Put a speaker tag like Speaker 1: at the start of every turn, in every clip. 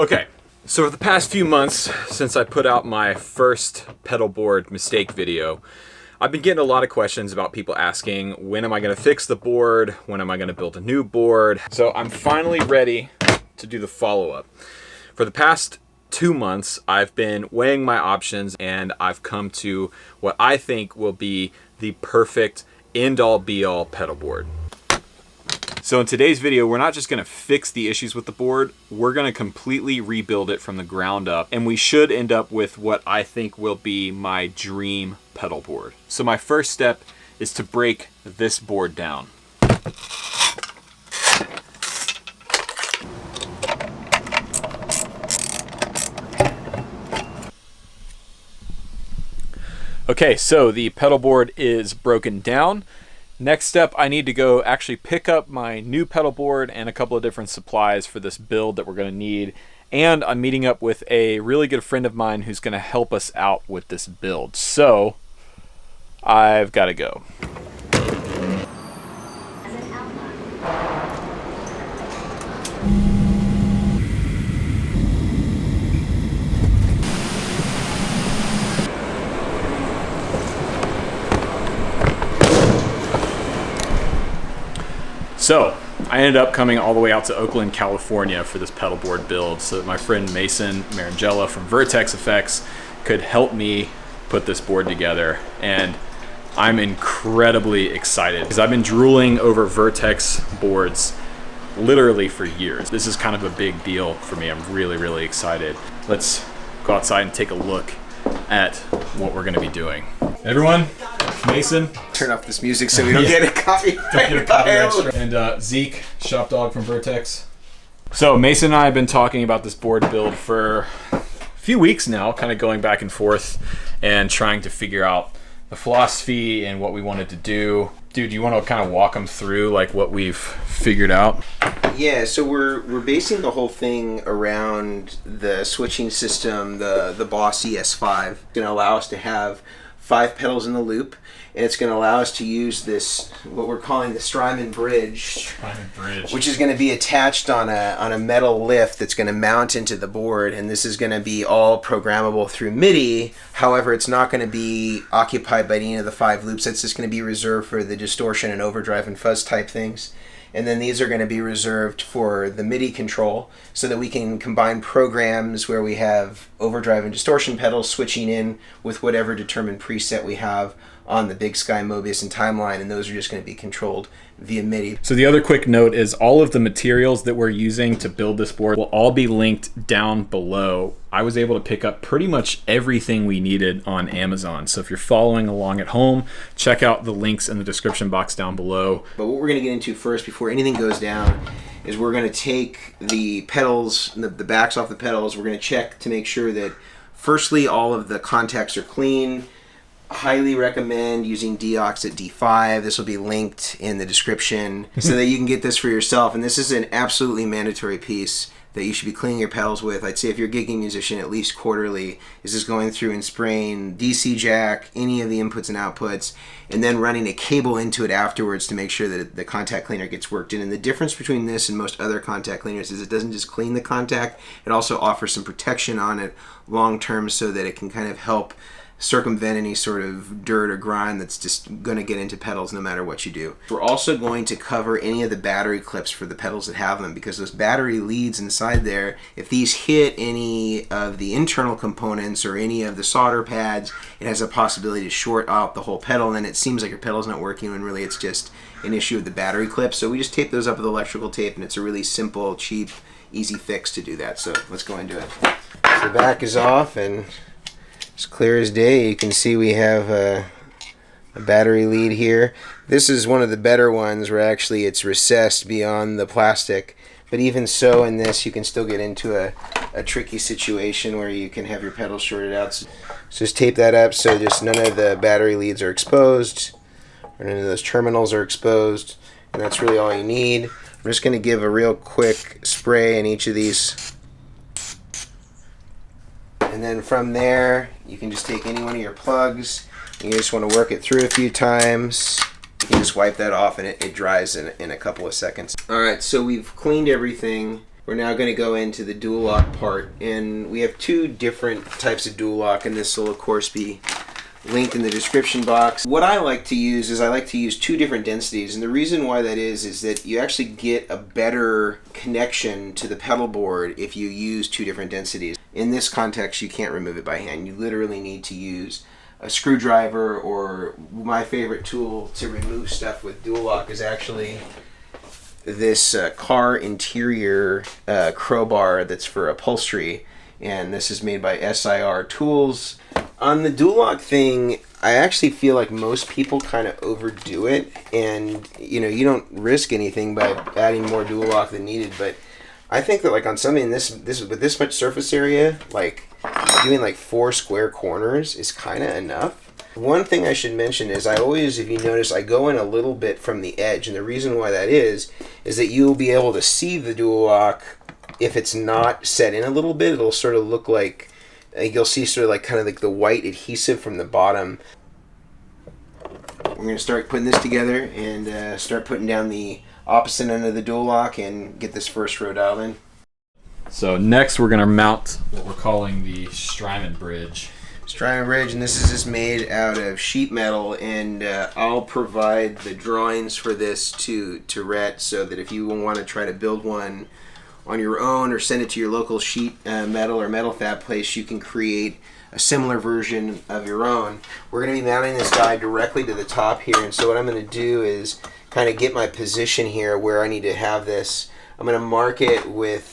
Speaker 1: Okay, so for the past few months since I put out my first pedalboard mistake video, I've been getting a lot of questions about people asking, when am I going to fix the board? When am I going to build a new board? So I'm finally ready to do the follow-up. For the past 2 months, I've been weighing my options and I've come to what I think will be the perfect end-all be-all pedalboard. So in today's video, we're not just going to fix the issues with the board, we're going to completely rebuild it from the ground up, and we should end up with what I think will be my dream pedal board. So my first step is to break this board down. Okay, so the pedal board is broken down. Next step, I need to go actually pick up my new pedal board and a couple of different supplies for this build that we're going to need. And I'm meeting up with a really good friend of mine who's going to help us out with this build. So I've got to go. So I ended up coming all the way out to Oakland, California for this pedalboard build so that my friend Mason Marangella from Vertex Effects could help me put this board together. And I'm incredibly excited because I've been drooling over Vertex boards literally for years. This is kind of a big deal for me. I'm really, really excited. Let's go outside and take a look at what we're going to be doing. Everyone, Mason.
Speaker 2: Turn off this music so we don't get a copy.
Speaker 1: And Zeke, shop dog from Vertex. So Mason and I have been talking about this board build for a few weeks now, kind of going back and forth and trying to figure out the philosophy and what we wanted to do. Dude, you want to kind of walk them through like what we've figured out?
Speaker 2: Yeah, so we're basing the whole thing around the switching system, the Boss ES5. It's going to allow us to have 5 pedals in the loop, and it's going to allow us to use this, what we're calling the strymon bridge, which is going to be attached on a metal lift that's going to mount into the board, and this is going to be all programmable through MIDI. However, it's not going to be occupied by any of the 5 loops. It's just going to be reserved for the distortion and overdrive and fuzz type things. And then these are going to be reserved for the MIDI control so that we can combine programs where we have overdrive and distortion pedals switching in with whatever determined preset we have on the Big Sky, Mobius, and Timeline, and those are just going to be controlled via MIDI.
Speaker 1: So the other quick note is all of the materials that we're using to build this board will all be linked down below. I was able to pick up pretty much everything we needed on Amazon. So if you're following along at home, check out the links in the description box down below.
Speaker 2: But what we're going to get into first before anything goes down is we're going to take the pedals, the backs off the pedals. We're going to check to make sure that firstly all of the contacts are clean. Highly recommend using Deox at D5. This will be linked in the description so that you can get this for yourself. And this is an absolutely mandatory piece that you should be cleaning your pedals with. I'd say if you're a gigging musician, at least quarterly, is just going through and spraying DC jack, any of the inputs and outputs, and then running a cable into it afterwards to make sure that the contact cleaner gets worked in. And the difference between this and most other contact cleaners is it doesn't just clean the contact, it also offers some protection on it long term so that it can kind of help circumvent any sort of dirt or grime that's just going to get into pedals no matter what you do. We're also going to cover any of the battery clips for the pedals that have them, because those battery leads inside there, if these hit any of the internal components or any of the solder pads, it has a possibility to short out the whole pedal, and then it seems like your pedal's not working when really it's just an issue of the battery clips. So we just tape those up with electrical tape, and it's a really simple, cheap, easy fix to do that. So let's go into it. So the back is off, and it's clear as day. You can see we have a battery lead here. This is one of the better ones where actually it's recessed beyond the plastic, but even so in this you can still get into a tricky situation where you can have your pedals shorted out. So just tape that up so just none of the battery leads are exposed or none of those terminals are exposed, and that's really all you need. I'm just going to give a real quick spray in each of these. And then from there, you can just take any one of your plugs, and you just want to work it through a few times. You can just wipe that off, and it dries in a couple of seconds. Alright, so we've cleaned everything. We're now going to go into the dual lock part, and we have two different types of dual lock, and this will of course be linked in the description box. What I like to use is I like to use two different densities, and the reason why that is that you actually get a better connection to the pedal board if you use two different densities. In this context, you can't remove it by hand. You literally need to use a screwdriver, or my favorite tool to remove stuff with dual lock is actually this car interior crowbar that's for upholstery, and this is made by SIR Tools. On the dual lock thing, I actually feel like most people kind of overdo it, and you don't risk anything by adding more dual lock than needed, but I think that like on something this with this much surface area, like doing like 4 square corners is kind of enough. One thing I should mention is I always, if you notice, I go in a little bit from the edge, and the reason why that is that you'll be able to see the dual lock. If it's not set in a little bit, it'll sort of look like you'll see sort of like kind of like the white adhesive from the bottom. We're going to start putting this together and start putting down the opposite end of the dual lock and get this first row dialed in.
Speaker 1: So next we're going to mount what we're calling the strymon bridge.
Speaker 2: Strymon bridge, and this is just made out of sheet metal, and I'll provide the drawings for this to Rhett, so that if you want to try to build one on your own or send it to your local sheet metal or metal fab place, you can create a similar version of your own. We're going to be mounting this guy directly to the top here, and so what I'm going to do is kind of get my position here where I need to have this. I'm going to mark it with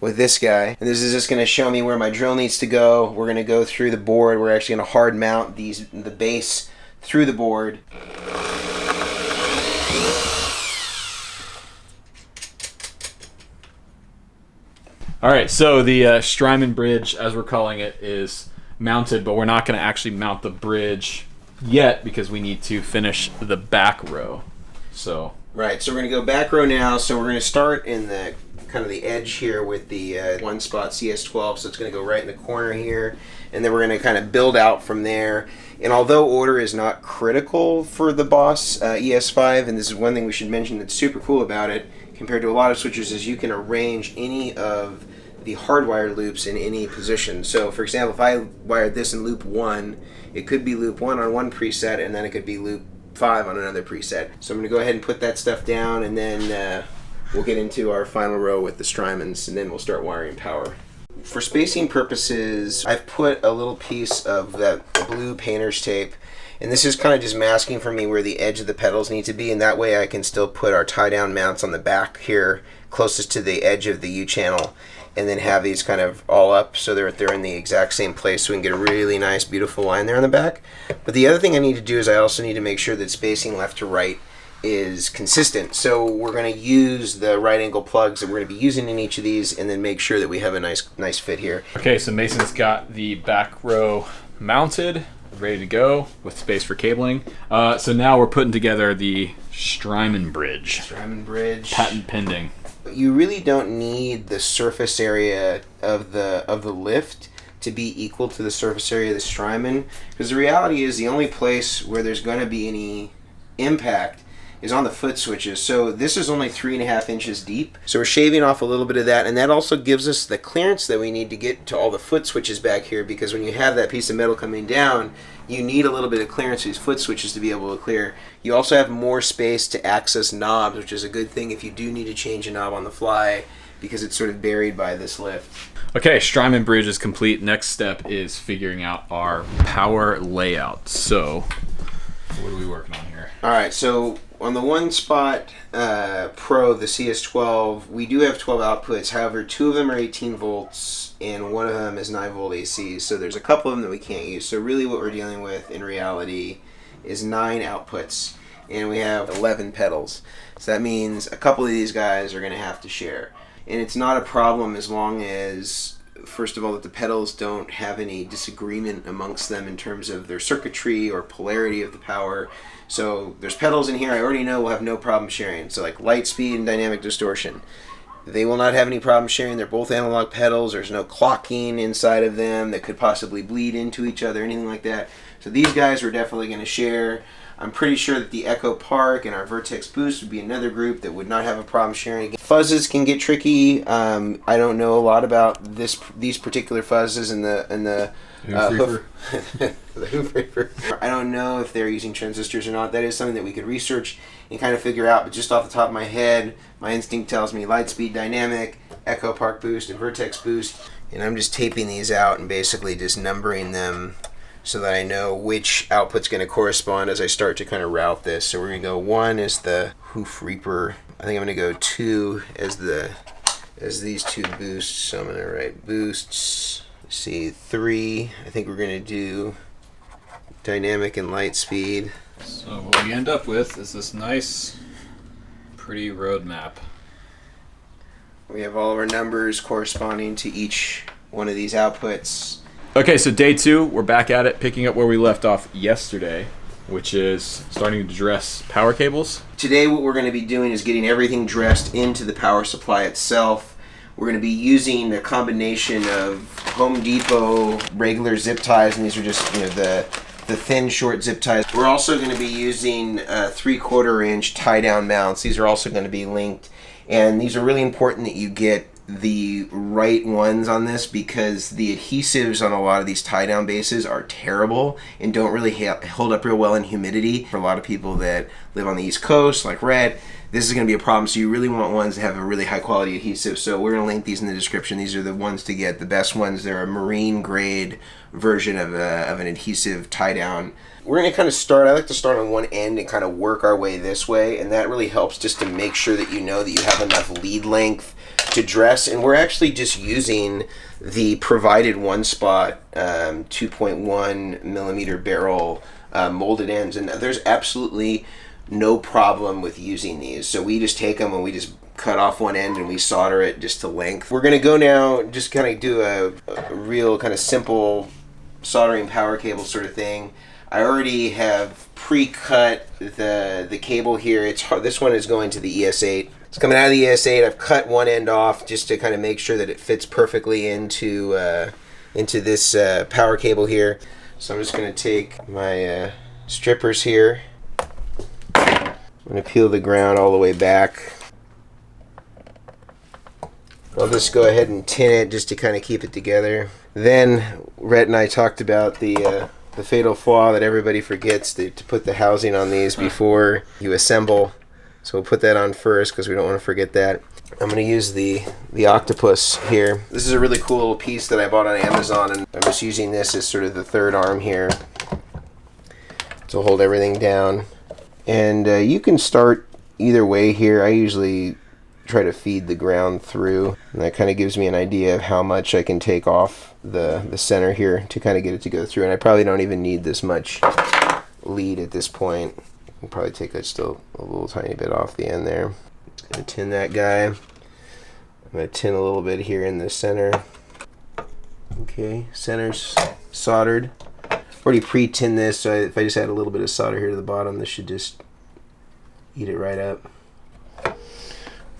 Speaker 2: this guy, and this is just going to show me where my drill needs to go. We're going to go through the board. We're actually going to hard mount the base through the board.
Speaker 1: All right, so the strymon bridge, as we're calling it, is mounted, but we're not going to actually mount the bridge yet because we need to finish the back row. So
Speaker 2: right, so we're going to go back row now. So we're going to start in the kind of the edge here with the one spot CS12, so it's going to go right in the corner here, and then we're going to kind of build out from there. And although order is not critical for the Boss ES5, and this is one thing we should mention that's super cool about it compared to a lot of switchers, is you can arrange any of the hardwired loops in any position. So for example, if I wired this in loop 1, it could be loop 1 on one preset, and then it could be loop 5 on another preset. So I'm going to go ahead and put that stuff down, and then we'll get into our final row with the strymons, and then we'll start wiring power. For spacing purposes, I've put a little piece of that blue painter's tape, and this is kind of just masking for me where the edge of the pedals need to be, and that way I can still put our tie-down mounts on the back here closest to the edge of the U-channel, and then have these kind of all up so they're in the exact same place, so we can get a really nice beautiful line there on the back. But the other thing I need to do is I also need to make sure that spacing left to right is consistent. So we're going to use the right angle plugs that we're going to be using in each of these, and then make sure that we have a nice fit here.
Speaker 1: okay, so Mason's got the back row mounted, ready to go with space for cabling. So now we're putting together the strymon bridge.
Speaker 2: Strymon bridge.
Speaker 1: Patent pending.
Speaker 2: You really don't need the surface area of the lift to be equal to the surface area of the strymon, because the reality is the only place where there's going to be any impact is on the foot switches. So this is only 3.5 inches deep. So we're shaving off a little bit of that, and that also gives us the clearance that we need to get to all the foot switches back here, because when you have that piece of metal coming down, you need a little bit of clearance for these foot switches to be able to clear. You also have more space to access knobs, which is a good thing if you do need to change a knob on the fly, because it's sort of buried by this lift.
Speaker 1: Okay, strymon bridge is complete. Next step is figuring out our power layout. So what are we working on here?
Speaker 2: All right, so on the one spot Pro, the CS12, we do have 12 outputs. However, 2 of them are 18 volts and 1 of them is 9 volt AC. So there's a couple of them that we can't use. So really what we're dealing with in reality is 9 outputs, and we have 11 pedals. So that means a couple of these guys are going to have to share. And it's not a problem as long as, first of all, that the pedals don't have any disagreement amongst them in terms of their circuitry or polarity of the power. So there's pedals in here I already know will have no problem sharing. So like light speed and dynamic distortion, they will not have any problem sharing. They're both analog pedals. There's no clocking inside of them that could possibly bleed into each other, anything like that. So these guys are definitely going to share. I'm pretty sure that the Echo Park and our Vertex Boost would be another group that would not have a problem sharing. Fuzzes can get tricky. I don't know a lot about these particular fuzzes and the hoof reaper. I don't know if they're using transistors or not. That is something that we could research and kind of figure out, but just off the top of my head, my instinct tells me Lightspeed Dynamic, Echo Park Boost, and Vertex Boost. And I'm just taping these out and basically just numbering them so that I know which output's going to correspond as I start to kind of route this. So we're going to go 1 as the hoof reaper. I think I'm going to go 2 as these two boosts. So I'm going to write boosts. Let's see, 3. I think we're going to do dynamic and light speed.
Speaker 3: So what we end up with is this nice, pretty roadmap.
Speaker 2: We have all of our numbers corresponding to each one of these outputs.
Speaker 1: Okay, so day 2, we're back at it, picking up where we left off yesterday, which is starting to dress power cables.
Speaker 2: Today what we're going to be doing is getting everything dressed into the power supply itself. We're going to be using a combination of Home Depot regular zip ties, and these are just the thin short zip ties. We're also going to be using 3/4 inch tie down mounts. These are also going to be linked, and these are really important that you get the right ones on this because the adhesives on a lot of these tie down bases are terrible and don't really hold up real well in humidity. For a lot of people that live on the East Coast like Rhett, this is going to be a problem, so you really want ones that have a really high quality adhesive. So we're going to link these in the description. These are the ones to get, the best ones. They're a marine grade version of an adhesive tie down. We're going to kind of start, I like to start on one end and kind of work our way this way, and that really helps just to make sure that you know that you have enough lead length to dress. And we're actually just using the provided one spot 2.1 millimeter barrel molded ends, and there's absolutely no problem with using these. So we just take them and we just cut off one end and we solder it just to length. We're going to go now just kind of do a real kind of simple soldering power cable sort of thing. I already have pre-cut the cable here. This one is going to the ES8. It's coming out of the ES8. I've cut one end off just to kind of make sure that it fits perfectly into this power cable here. So I'm just going to take my strippers here. I'm going to peel the ground all the way back. I'll just go ahead and tin it just to kind of keep it together. Then Rhett and I talked about the fatal flaw that everybody forgets to put the housing on these before you assemble. So we'll put that on first because we don't want to forget that. I'm going to use the octopus here. This is a really cool little piece that I bought on Amazon, and I'm just using this as sort of the third arm here to hold everything down. And you can start either way here. I usually try to feed the ground through, and that kind of gives me an idea of how much I can take off the center here to kind of get it to go through. And I probably don't even need this much lead at this point. I can probably take just a little tiny bit off the end there. Just gonna tin that guy. I'm gonna tin a little bit here in the center. Okay, center's soldered. Already pre-tinned this, so if I just add a little bit of solder here to the bottom, this should just eat it right up.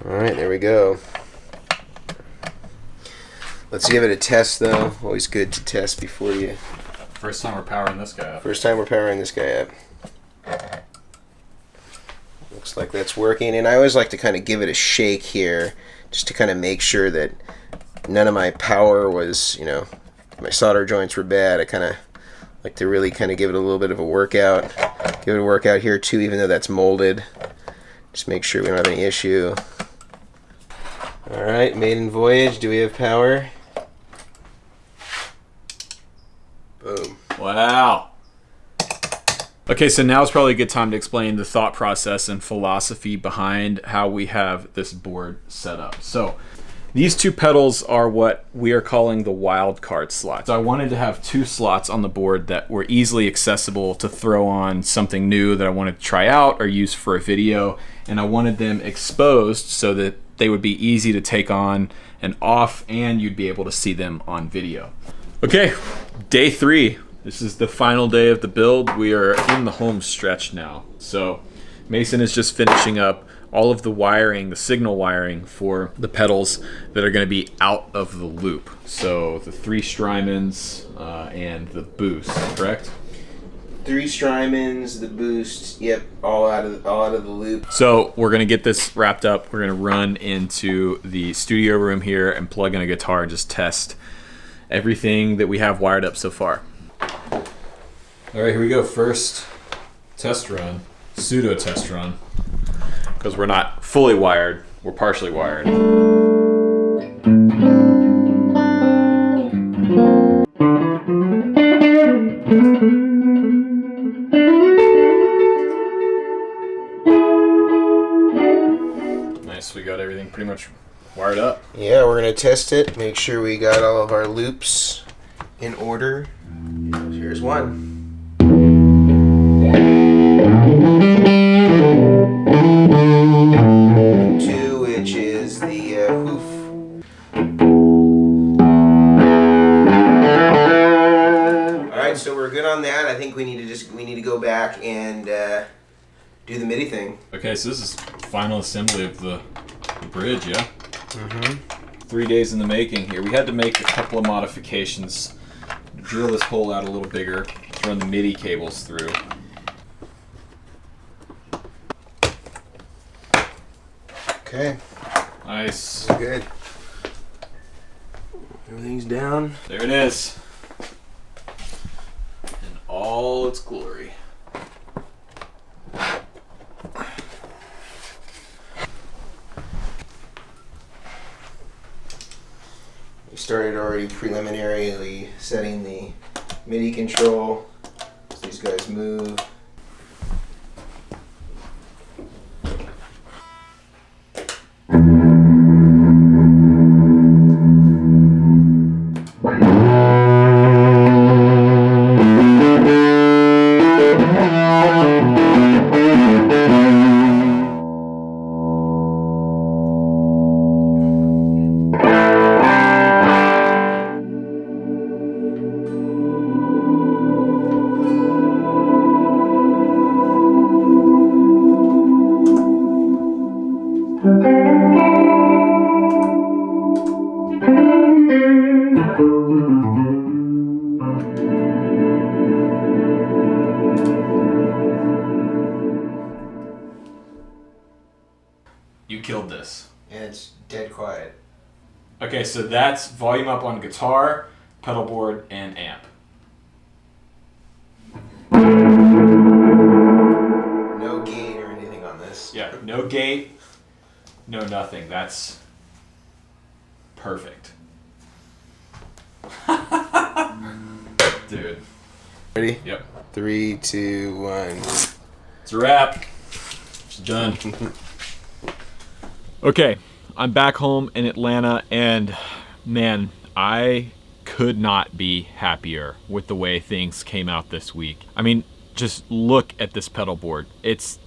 Speaker 2: Alright, there we go. Let's give it a test though. Always good to test before you...
Speaker 3: First time we're powering this guy up.
Speaker 2: First time we're powering this guy up. Looks like that's working, and I always like to kind of give it a shake here just to kind of make sure that none of my power was, my solder joints were bad. I kind of like to really kind of give it a little bit of a workout. Give it a workout here too, even though that's molded. Just make sure we don't have any issue. Alright, maiden voyage. Do we have power? Boom.
Speaker 3: Wow.
Speaker 1: Okay, so now is probably a good time to explain the thought process and philosophy behind how we have this board set up. So these two pedals are what we are calling the wild card slots. So I wanted to have two slots on the board that were easily accessible to throw on something new that I wanted to try out or use for a video, and I wanted them exposed so that they would be easy to take on and off, and you'd be able to see them on video. Okay, day 3. This is the final day of the build. We are in the home stretch now. So Mason is just finishing up all of the wiring, the signal wiring for the pedals that are going to be out of the loop. So the 3 strymons and the boost, correct?
Speaker 2: 3 strymons, the boost, yep, all out of the loop.
Speaker 1: So we're gonna get this wrapped up. We're gonna run into the studio room here and plug in a guitar and just test everything that we have wired up so far.
Speaker 3: All right, here we go. First test run, pseudo test run.
Speaker 1: Because we're not fully wired, we're partially wired. Nice, we got everything pretty much wired up.
Speaker 2: Yeah, we're gonna test it, make sure we got all of our loops in order. Here's one. 2, which is the hoof. Alright, so we're good on that. I think we need to go back and do the MIDI thing.
Speaker 3: Okay, so this is final assembly of the bridge, yeah?
Speaker 2: Mm-hmm.
Speaker 3: 3 days in the making here. We had to make a couple of modifications. Drill this hole out a little bigger, run the MIDI cables through.
Speaker 2: Okay.
Speaker 3: Nice.
Speaker 2: Good. Everything's down.
Speaker 3: There it is. In all its glory.
Speaker 2: We started already preliminarily setting the MIDI control as these guys move.
Speaker 1: You killed this.
Speaker 2: And it's dead quiet.
Speaker 1: Okay, so that's volume up on guitar, pedal board, and amp.
Speaker 2: No gate or anything on this.
Speaker 1: Yeah, no gate, no nothing. That's perfect. Dude.
Speaker 2: Ready?
Speaker 1: Yep.
Speaker 2: 3, 2, 1.
Speaker 3: It's a wrap. It's done.
Speaker 1: Okay, I'm back home in Atlanta, and man, I could not be happier with the way things came out this week. I mean, just look at this pedal board. It's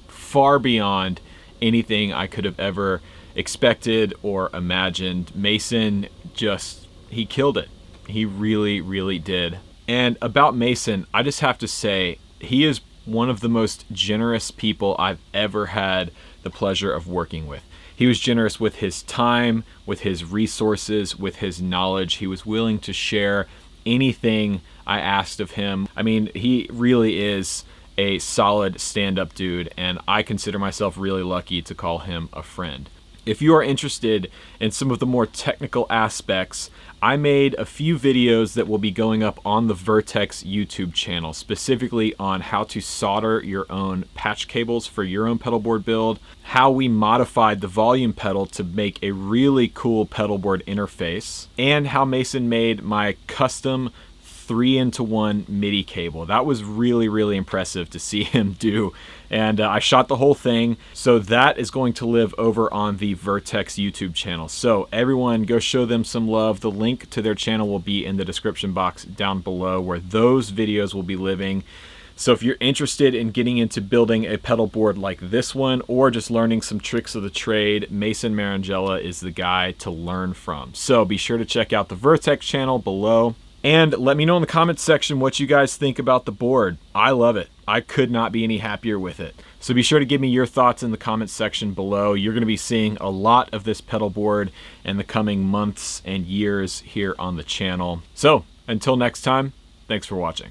Speaker 1: far beyond anything I could have ever expected or imagined. Mason he killed it. He really, really did. And about Mason, I just have to say, he is one of the most generous people I've ever had the pleasure of working with. He was generous with his time, with his resources, with his knowledge. He was willing to share anything I asked of him. I mean, he really is a solid stand-up dude, and I consider myself really lucky to call him a friend. If you are interested in some of the more technical aspects, I made a few videos that will be going up on the Vertex YouTube channel, specifically on how to solder your own patch cables for your own pedal board build, how we modified the volume pedal to make a really cool pedal board interface, and how Mason made my custom 3-into-1 MIDI cable. That was really, really impressive to see him do. And I shot the whole thing. So that is going to live over on the Vertex YouTube channel. So everyone go show them some love. The link to their channel will be in the description box down below where those videos will be living. So if you're interested in getting into building a pedal board like this one, or just learning some tricks of the trade, Mason Marangella is the guy to learn from. So be sure to check out the Vertex channel below. And let me know in the comments section what you guys think about the board. I love it. I could not be any happier with it. So be sure to give me your thoughts in the comments section below. You're going to be seeing a lot of this pedal board in the coming months and years here on the channel. So until next time, thanks for watching.